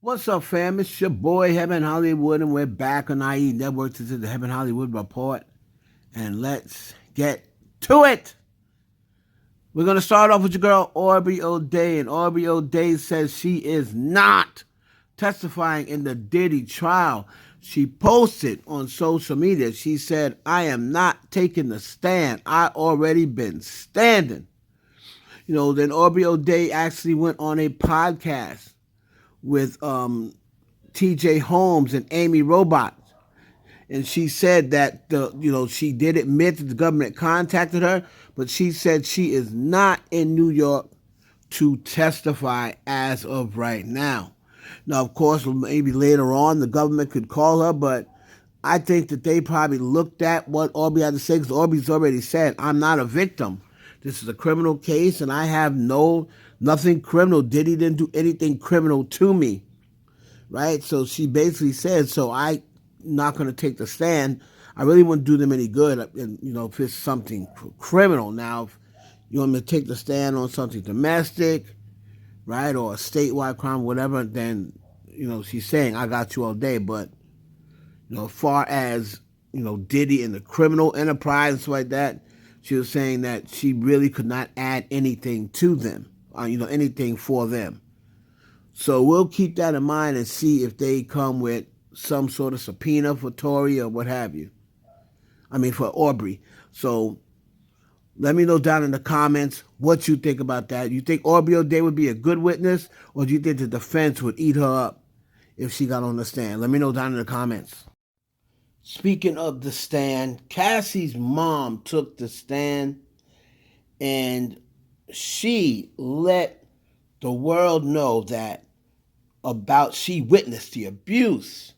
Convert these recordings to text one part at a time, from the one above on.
What's up, fam? It's your boy Heaven Hollywood, and we're back on IE Network. This is the Heaven Hollywood Report, and let's get to it. We're gonna start off with your girl Aubrey O'Day, and Aubrey O'Day says she is not testifying in the Diddy trial. She posted on social media. She said, "I am not taking the stand. I already been standing." Then Aubrey O'Day actually went on a podcast with TJ Holmes and Amy Robot. And she said that she did admit that the government contacted her, but she said she is not in New York to testify as of right now. Now, of course, maybe later on the government could call her, but I think that they probably looked at what Aubrey had to say, because Aubrey's already said, "I'm not a victim. This is a criminal case, and I have nothing criminal. Diddy didn't do anything criminal to me." Right? So she basically said, "So I'm not going to take the stand. I really wouldn't do them any good, if it's something criminal. Now, if you want me to take the stand on something domestic, right, or a statewide crime, whatever, then, she's saying, I got you all day. But, as far as, Diddy and the criminal enterprise and stuff like that, she was saying that she really could not add anything to them, anything for them. So we'll keep that in mind and see if they come with some sort of subpoena for Tory or what have you. For Aubrey. So let me know down in the comments what you think about that. You think Aubrey O'Day would be a good witness, or do you think the defense would eat her up if she got on the stand? Let me know down in the comments. Speaking of the stand, Cassie's mom took the stand, and she let the world know that she witnessed the abuse,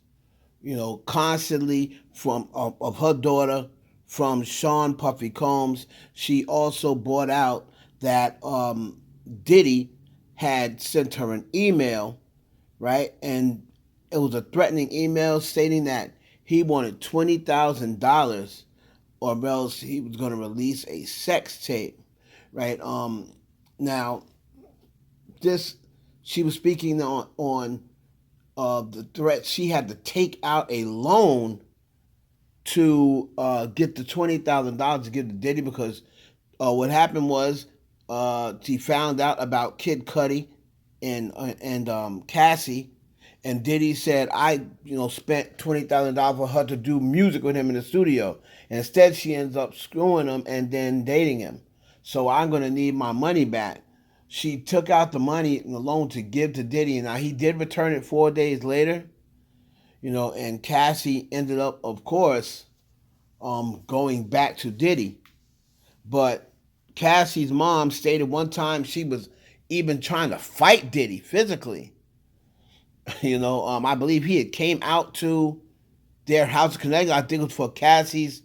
constantly from of her daughter from Sean Puffy Combs. She also brought out that Diddy had sent her an email, right? And it was a threatening email stating that he wanted $20,000 or else he was going to release a sex tape, right? Now, this she was speaking on the threat. She had to take out a loan to get the $20,000 to give to Diddy, because what happened was she found out about Kid Cudi and Cassie, and Diddy said, "I spent $20,000 for her to do music with him in the studio." And instead, she ends up screwing him and then dating him. So I'm gonna need my money back. She took out the money in the loan to give to Diddy, and now he did return it 4 days later. And Cassie ended up, of course, going back to Diddy. But Cassie's mom stated one time she was even trying to fight Diddy physically. I believe he had came out to their house in Connecticut. I think it was for Cassie's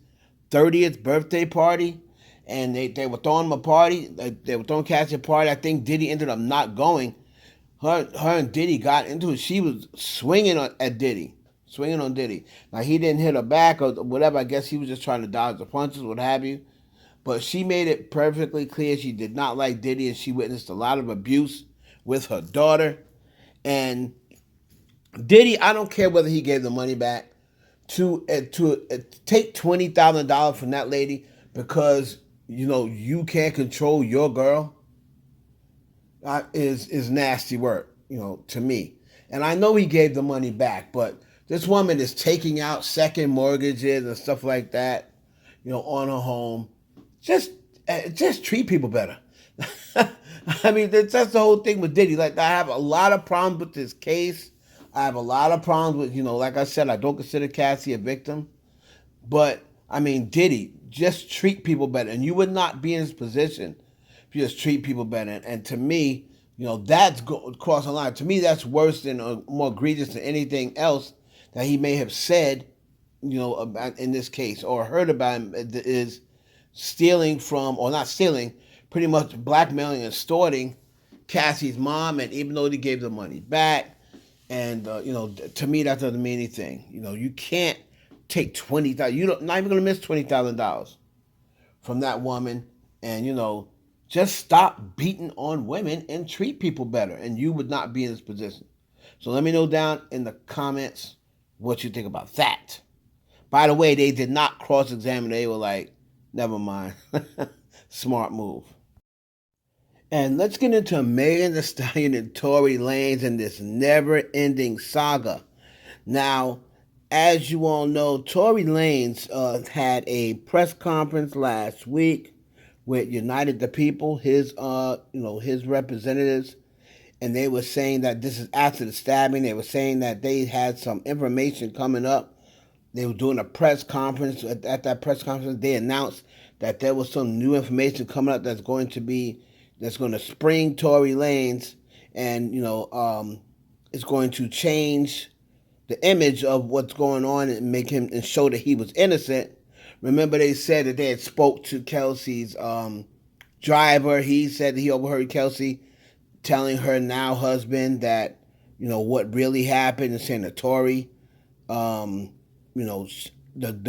30th birthday party, and they were throwing him a party. They were throwing Cassie a party. I think Diddy ended up not going. Her and Diddy got into it. She was swinging at Diddy, swinging on Diddy. Now, he didn't hit her back or whatever. I guess he was just trying to dodge the punches, what have you. But she made it perfectly clear she did not like Diddy, and she witnessed a lot of abuse with her daughter. And Diddy, I don't care whether he gave the money back to take $20,000 from that lady because you can't control your girl. Is nasty work, to me. And I know he gave the money back, but this woman is taking out second mortgages and stuff like that, on her home. Just treat people better. That's the whole thing with Diddy. Like, I have a lot of problems with this case. I have a lot of problems with, like I said, I don't consider Cassie a victim. But, Diddy, just treat people better. And you would not be in this position if you just treat people better. And to me, that's crossing the line. To me, that's worse than or more egregious than anything else that he may have said, about in this case, or heard about him, is stealing from, or not stealing, pretty much blackmailing and extorting Cassie's mom. And even though he gave the money back, and to me that doesn't mean anything. You can't take $20,000. You're not even gonna miss $20,000 from that woman, and just stop beating on women and treat people better, and you would not be in this position. So let me know down in the comments what you think about that. By the way, they did not cross-examine. They were like, never mind. Smart move. And let's get into Megan Thee Stallion and Tory Lanez and this never-ending saga. Now, as you all know, Tory Lanez had a press conference last week with United the People, his his representatives, and they were saying that this is after the stabbing. They were saying that they had some information coming up. They were doing a press conference. At that press conference, they announced that there was some new information coming up that's going to spring Tory Lanez, and it's going to change the image of what's going on and make him and show that he was innocent. Remember, they said that they had spoke to Kelsey's driver. He said that he overheard Kelsey telling her now husband that what really happened, and saying that Tory, the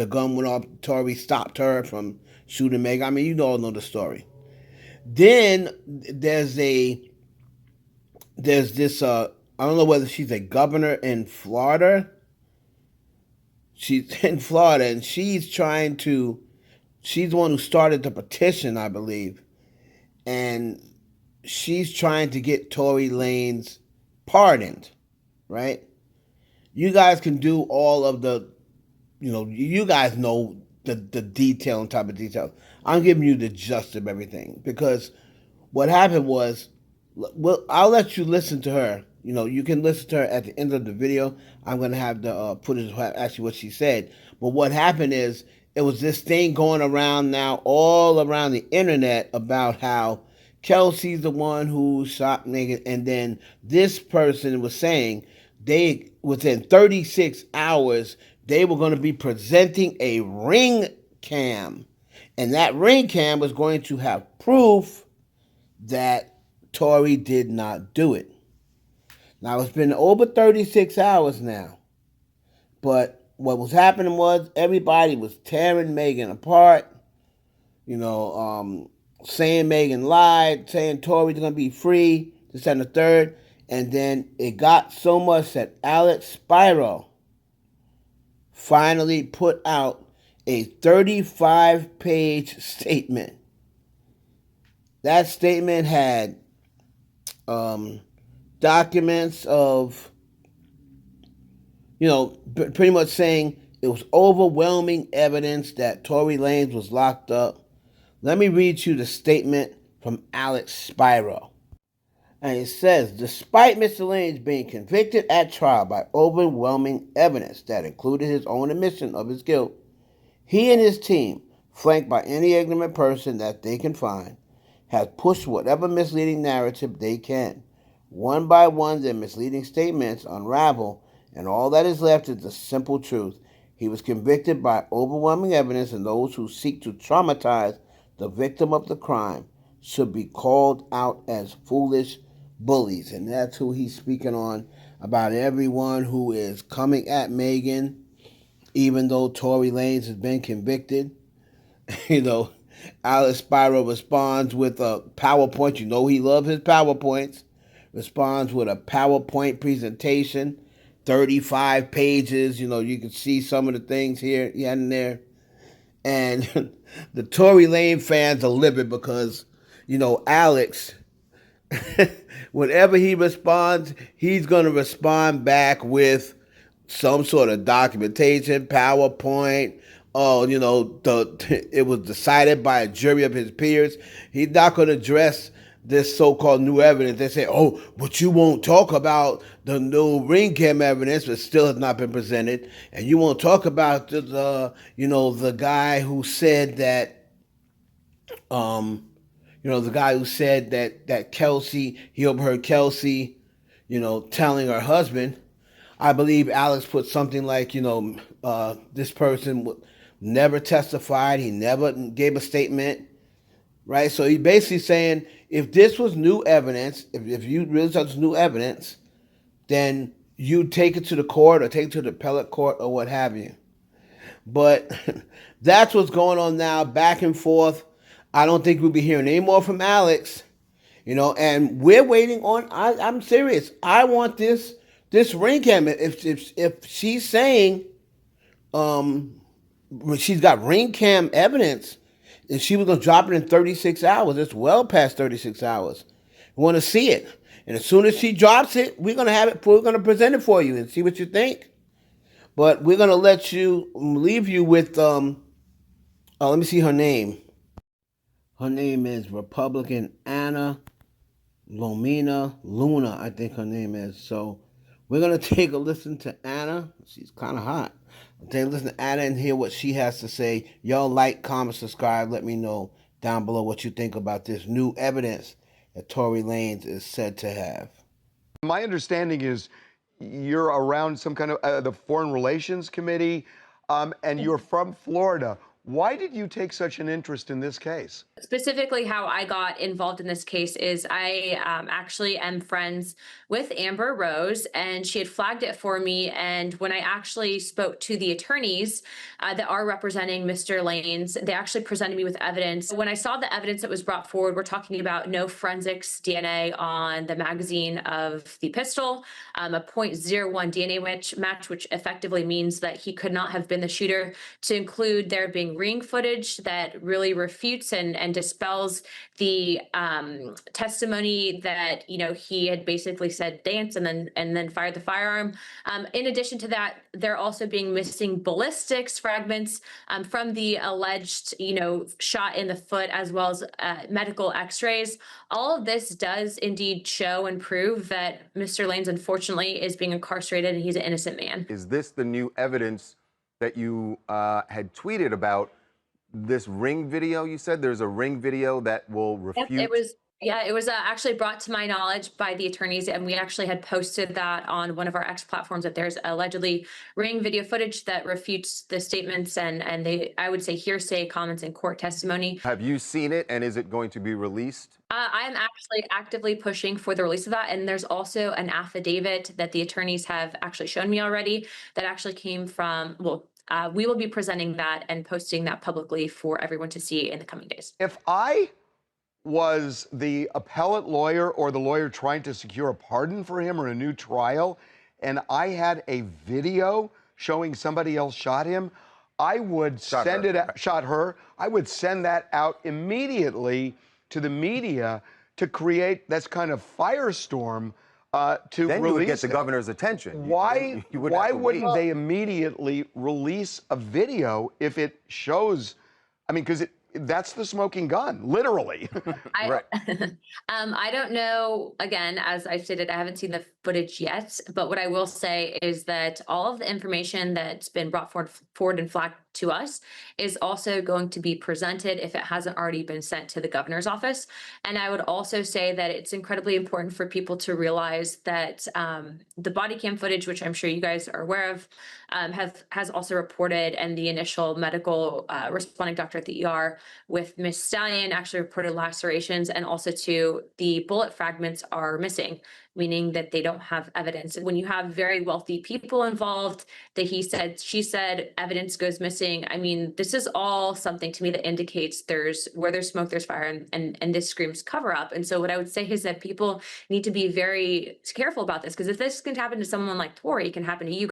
gun went off. Tory stopped her from shooting Meg. I mean, you all know the story. Then there's this I don't know whether she's a governor in Florida. She's in Florida, and she's the one who started the petition, I believe. And she's trying to get Tory Lanez pardoned, right? You guys can do all of the, you guys know the detail and type of details. I'm giving you the gist of everything, because what happened was, well, I'll let you listen to her. You can listen to her at the end of the video. I'm going to have the footage of actually what she said. But what happened is, it was this thing going around now all around the internet about how Kelsey's the one who shot Megan, and then this person was saying within 36 hours, they were going to be presenting a ring cam. And that ring cam was going to have proof that Tory did not do it. Now, it's been over 36 hours now. But what was happening was, everybody was tearing Megan apart. Saying Megan lied, saying Tory's going to be free, this and the third. And then it got so much that Alex Spyros finally put out a 35-page statement. That statement had documents of, pretty much saying it was overwhelming evidence that Tory Lanez was locked up. Let me read you the statement from Alex Spyros. And it says, despite Mr. Lanez being convicted at trial by overwhelming evidence that included his own admission of his guilt, he and his team, flanked by any ignorant person that they can find, have pushed whatever misleading narrative they can. One by one, their misleading statements unravel, and all that is left is the simple truth. He was convicted by overwhelming evidence, and those who seek to traumatize the victim of the crime should be called out as foolish bullies. And that's who he's speaking on, about everyone who is coming at Megan, even though Tory Lanez has been convicted. Alex Spyros responds with a PowerPoint. He loves his PowerPoints. Responds with a PowerPoint presentation, 35 pages. You can see some of the things here and there. And the Tory Lanez fans are livid because, Alex, whenever he responds, he's going to respond back with some sort of documentation, PowerPoint. It was decided by a jury of his peers. He's not going to address this so-called new evidence. They say, oh, but you won't talk about the new ring cam evidence that still has not been presented, and you won't talk about the guy who said that, that Kelsey, he overheard Kelsey, telling her husband. I believe Alex put something like, this person never testified, he never gave a statement. Right, so he's basically saying, if this was new evidence, if you really thought it was new evidence, then you take it to the court or take it to the appellate court or what have you. But that's what's going on now, back and forth. I don't think we'll be hearing any more from Alex, and we're waiting on, I'm serious. I want this This ring cam, if she's saying when she's got ring cam evidence, and she was gonna drop it in 36 hours. It's well past 36 hours. We want to see it, and as soon as she drops it, we're gonna have it. We're gonna present it for you and see what you think. But we're gonna leave you with let me see her name. Her name is Republican Anna Lomina Luna, I think her name is. So we're gonna take a listen to Anna. She's kind of hot. Take a listen to Anna and hear what she has to say. Y'all like, comment, subscribe. Let me know down below what you think about this new evidence that Tory Lanez is said to have. My understanding is you're around some kind of the Foreign Relations Committee, and you're from Florida. Why did you take such an interest in this case? Specifically, how I got involved in this case is I actually am friends with Amber Rose, and she had flagged it for me. And when I actually spoke to the attorneys that are representing Mr. Lanez, they actually presented me with evidence. When I saw the evidence that was brought forward, we're talking about no forensics DNA on the magazine of the pistol, a 0.01 DNA match, which effectively means that he could not have been the shooter, to include there being ring footage that really refutes and dispels the testimony that he had basically said dance and then fired the firearm. In addition to that, there also being missing ballistics fragments from the alleged shot in the foot, as well as medical x-rays. All of this does indeed show and prove that Mr. Lanez unfortunately is being incarcerated and he's an innocent man. Is this the new evidence that you had tweeted about? This ring video, you said there's a ring video that will refute? Yep, it was actually brought to my knowledge by the attorneys, and we actually had posted that on one of our X platforms, that there's allegedly ring video footage that refutes the statements and I would say hearsay comments in court testimony. Have you seen it, and is it going to be released? I am actually actively pushing for the release of that, and there's also an affidavit that the attorneys have actually shown me already that actually came from, we will be presenting that and posting that publicly for everyone to see in the coming days. If I was the appellate lawyer or the lawyer trying to secure a pardon for him or a new trial, and I had a video showing somebody else shot him, I would shot her. I would send that out immediately to the media to create this kind of firestorm to then release you would get the it. governor's attention. Why wouldn't they immediately release a video if it shows? I mean, because that's the smoking gun, literally. Right. I don't know. Again, as I stated, I haven't seen the footage yet, but what I will say is that all of the information that's been brought forward and flagged to us is also going to be presented if it hasn't already been sent to the governor's office. And I would also say that it's incredibly important for people to realize that the body cam footage, which I'm sure you guys are aware of, has also reported, and the initial medical responding doctor at the ER with Miss Stallion actually reported lacerations, and also too, the bullet fragments are missing, meaning that they don't have evidence. When you have very wealthy people involved, the he said, she said, evidence goes missing. I mean, this is all something to me that indicates where there's smoke, there's fire, and this screams cover up. And so what I would say is that people need to be very careful about this, because if this can happen to someone like Tory, it can happen to you.